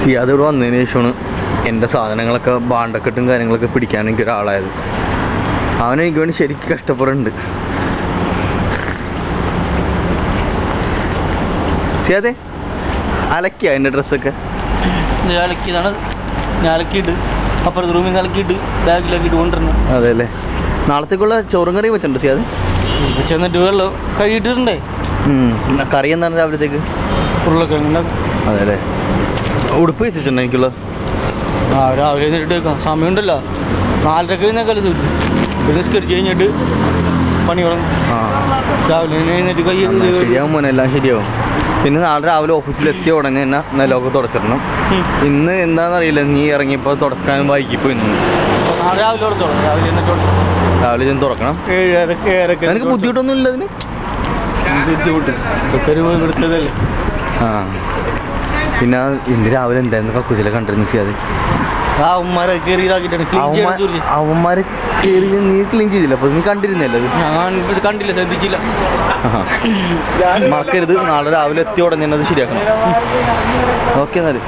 സിയാദ് ഇവിടെ വന്നതിന് ശേഷമാണ് എൻ്റെ സാധനങ്ങളൊക്കെ ബാണ്ടക്കെട്ടും കാര്യങ്ങളൊക്കെ പിടിക്കാൻ എനിക്ക് ഒരാളായത്. അവനെനിക്ക് വേണ്ടി ശരിക്കും കഷ്ടപ്പെടുന്നുണ്ട്. സിയാദേ, അലക്കിയ എൻ്റെ ഡ്രസ്സൊക്കെ? അലക്കിയതാണ്, ഞാൻ അലക്കിയിട്ട് അപ്പുറത്ത് റൂമിൽ നിന്ന് അലക്കിയിട്ട് ബാഗിലാക്കിയിട്ട് കൊണ്ടുവരണം. അതെ അല്ലേ. നാളത്തേക്കുള്ള ചോറും കറിയും വെച്ചിട്ടുണ്ട് സിയാദ്? ചെന്നിട്ട് വെള്ളം കഴുകിയിട്ടുണ്ടേ. കറി എന്താണ് രാവിലത്തേക്ക്? ഉരുളക്കിഴങ്ങ്. അതെ അല്ലേ. ഉടുപ്പ് വെച്ചിട്ടുണ്ടോ എനിക്കുള്ള? രാവിലെ എഴുന്നേറ്റ് വെക്കാം, സമയമുണ്ടല്ലോ. 4:30 കഴിഞ്ഞാൽ പിന്നെ സ്കെച്ച് കഴിഞ്ഞിട്ട് പണി തുടങ്ങും. രാവിലെ എഴുന്നേറ്റ് കൈ ശരിയാവും മോനെ, എല്ലാം ശരിയാവും. പിന്നെ നാളെ രാവിലെ ഓഫീസിലെത്തിയ ഉടനെ തന്നെ നിലമൊക്കെ തുടച്ചിടണം. ഇന്ന് എന്താണെന്നറിയില്ല, നീ ഇറങ്ങിയപ്പോൾ തുടക്കാനും വൈകിപ്പോ ഇന്ന് രാവിലെ തുടച്ചോളാം. രാവിലെ ചെന്ന് തുറക്കണം. 7:30 എനിക്ക് ബുദ്ധിമുട്ടൊന്നും ഇല്ല അതിന്. ബുദ്ധിമുട്ട് ഇവിടുത്തതല്ലേ. പിന്നെ ഇന്ന് രാവിലെ എന്തായിരുന്നു കക്കൂസിലെ കണ്ടിരുന്നു സിയാദ്? അവന്മാരെ കയറി ഇതാക്കിയിട്ടാണ് അവന്മാരെ കയറി നീ ക്ലീൻ ചെയ്തില്ല, അപ്പൊ നീ കണ്ടിരുന്നല്ലേ അത്? ഞാൻ കണ്ടില്ല, ശ്രദ്ധിച്ചില്ല. മറക്കരുത്, നാളെ രാവിലെ എത്തിയ ഉടനെ അത് ശരിയാക്കണം. ഓക്കെ എന്നാല്.